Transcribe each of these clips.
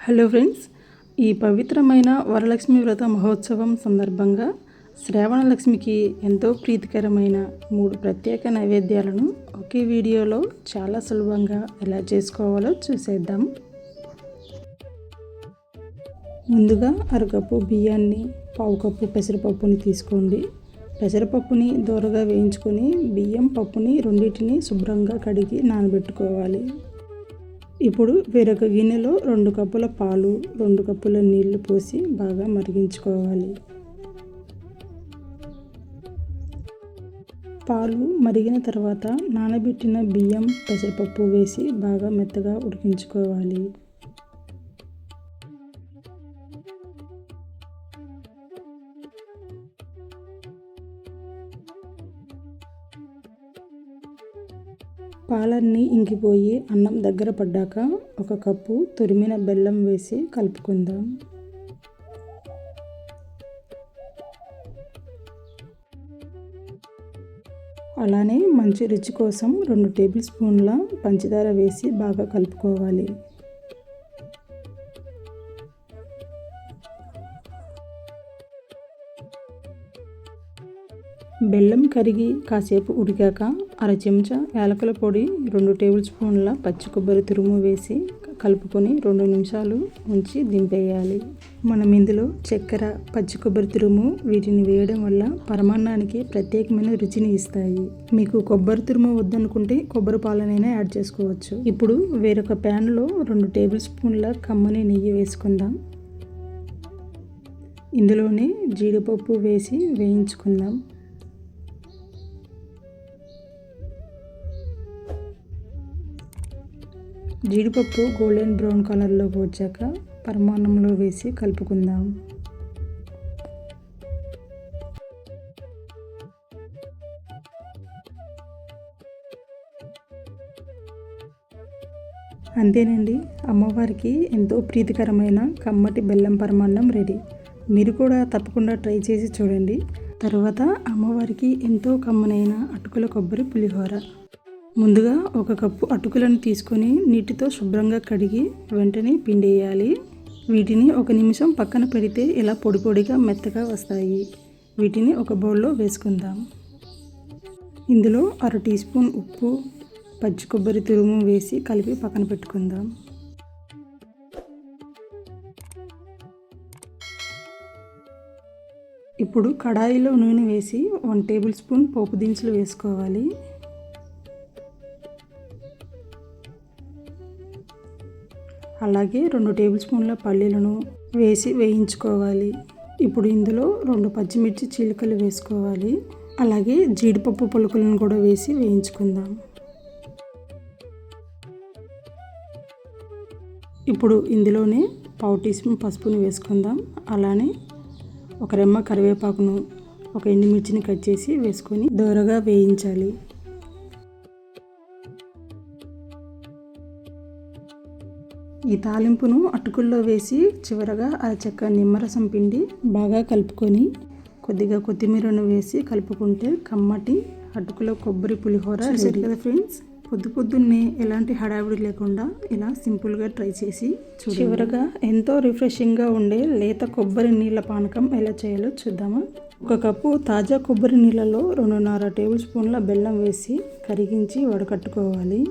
Hello friends, ఈ పవిత్రమైన వరలక్ష్మి వ్రత మహోత్సవం సందర్భంగా శ్రావణలక్ష్మికి ఎంతో ప్రీతికరమైన 3 ప్రత్యేక నైవేద్యాలను ఒకే వీడియోలో చాలా సులభంగా ఎలా చేసుకోవాలో చూసేద్దాం. ముందుగా అరకప్పు బియ్యాన్ని, పావు కప్పు పెసరపప్పుని తీసుకోండి. పెసరపప్పుని దోరగా వేయించుకొని బియ్యం పప్పుని రెండింటిని శుభ్రంగా కడిగి నానబెట్టుకోవాలి. ఇప్పుడు వేరొక గిన్నెలో 2 కప్పుల పాలు, 2 కప్పుల నీళ్లు పోసి బాగా మరిగించుకోవాలి. పాలు మరిగిన తర్వాత నానబెట్టిన బియ్యం, పెసరపప్పు వేసి బాగా మెత్తగా ఉడికించుకోవాలి. పాలన్నీ ఇంకిపోయి అన్నం దగ్గర పడ్డాక 1 కప్పు తురిమిన బెల్లం వేసి కలుపుకుందాం. అలానే మంచి రుచి కోసం 2 టేబుల్ స్పూన్ల పంచదార వేసి బాగా కలుపుకోవాలి. బెల్లం కరిగి కాసేపు ఉడికాక అర చెంచా యాలకుల పొడి, 2 టేబుల్ స్పూన్ల పచ్చి కొబ్బరి తురుము వేసి కలుపుకొని 2 నిమిషాలు ఉంచి దింపేయాలి. మనం ఇందులో చక్కెర, పచ్చి కొబ్బరి తురుము వీటిని వేయడం వల్ల పరమాన్నానికి ప్రత్యేకమైన రుచిని ఇస్తాయి. మీకు కొబ్బరి తురుము వద్దనుకుంటే కొబ్బరి పాలనైనా యాడ్ చేసుకోవచ్చు. ఇప్పుడు వేరొక ప్యాన్లో 2 టేబుల్ స్పూన్ల కమ్మని నెయ్యి వేసుకుందాం. ఇందులోనే జీడిపప్పు వేసి వేయించుకుందాం. జీడిపప్పు గోల్డెన్ బ్రౌన్ కలర్లోకి వచ్చాక పరమాన్నంలో వేసి కలుపుకుందాం. అంతేనండి, అమ్మవారికి ఎంతో ప్రీతికరమైన కమ్మటి బెల్లం పరమాన్నం రెడీ. మీరు కూడా తప్పకుండా ట్రై చేసి చూడండి. తర్వాత అమ్మవారికి ఎంతో కమ్మనైన అటుకుల కొబ్బరి పులిహోర. ముందుగా 1 కప్పు అటుకులను తీసుకొని నీటితో శుభ్రంగా కడిగి వెంటనే పిండేయాలి. వీటిని 1 నిమిషం పక్కన పెడితే ఇలా పొడి పొడిగా మెత్తగా వస్తాయి. వీటిని ఒక బౌల్లో వేసుకుందాం. ఇందులో అర టీ స్పూన్ ఉప్పు, పచ్చి కొబ్బరి తురుము వేసి కలిపి పక్కన పెట్టుకుందాం. ఇప్పుడు కడాయిలో నూనె వేసి 1 టేబుల్ స్పూన్ పోపు దినుసులు వేసుకోవాలి. అలాగే 2 టేబుల్ స్పూన్ల పల్లీలను వేసి వేయించుకోవాలి. ఇప్పుడు ఇందులో 2 పచ్చిమిర్చి చీలికలు వేసుకోవాలి. అలాగే జీడిపప్పు పలుకులను కూడా వేసి వేయించుకుందాం. ఇప్పుడు ఇందులోనే పావు టీ స్పూన్ పసుపుని వేసుకుందాం. అలానే 1 రెమ్మ కరివేపాకును, 1 ఎండుమిర్చిని కట్ చేసి వేసుకొని దోరగా వేయించాలి. ఈ తాలింపును అటుకుల్లో వేసి చివరగా అరచెక్క నిమ్మరసం పిండి బాగా కలుపుకొని కొద్దిగా కొత్తిమీరను వేసి కలుపుకుంటే కమ్మటి అటుకుల కొబ్బరి పులిహోర రెడీ కదా ఫ్రెండ్స్. పొద్దున్నే ఎలాంటి హడావిడి లేకుండా ఇలా సింపుల్గా ట్రై చేసి చూడండి. చివరగా ఎంతో రిఫ్రెషింగ్గా ఉండే లేత కొబ్బరి నీళ్ళ పానకం ఎలా చేయాలో చూద్దామా. 1 కప్పు తాజా కొబ్బరి నీళ్ళలో 2.5 టేబుల్ స్పూన్ల బెల్లం వేసి కరిగించి వడకట్టుకోవాలి.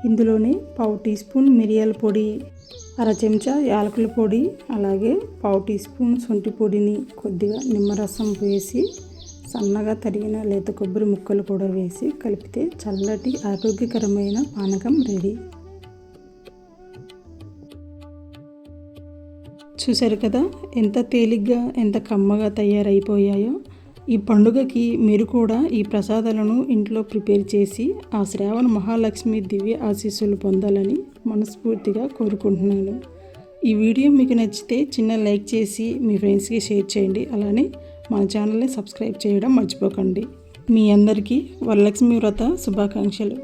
ఇందులోనే పావు టీ స్పూన్ మిరియాల పొడి, అర చెంచా యాలకుల పొడి, అలాగే పావు టీ స్పూన్ శొంఠి పొడిని, కొద్దిగా నిమ్మరసం వేసి సన్నగా తరిగిన లేత కొబ్బరి ముక్కలు కూడా వేసి కలిపితే చల్లటి ఆరోగ్యకరమైన పానకం రెడీ. చూశారు కదా ఎంత తేలిగ్గా, ఎంత కమ్మగా తయారైపోయాయో. ఈ పండుగకి మీరు కూడా ఈ ప్రసాదాలను ఇంట్లో ప్రిపేర్ చేసి ఆ శ్రావణ మహాలక్ష్మి దివ్య ఆశీస్సులు పొందాలని మనస్ఫూర్తిగా కోరుకుంటున్నాను. ఈ వీడియో మీకు నచ్చితే చిన్న లైక్ చేసి మీ ఫ్రెండ్స్కి షేర్ చేయండి. అలానే మన ఛానల్ని సబ్స్క్రైబ్ చేయడం మర్చిపోకండి. మీ అందరికీ వరలక్ష్మి వ్రత శుభాకాంక్షలు.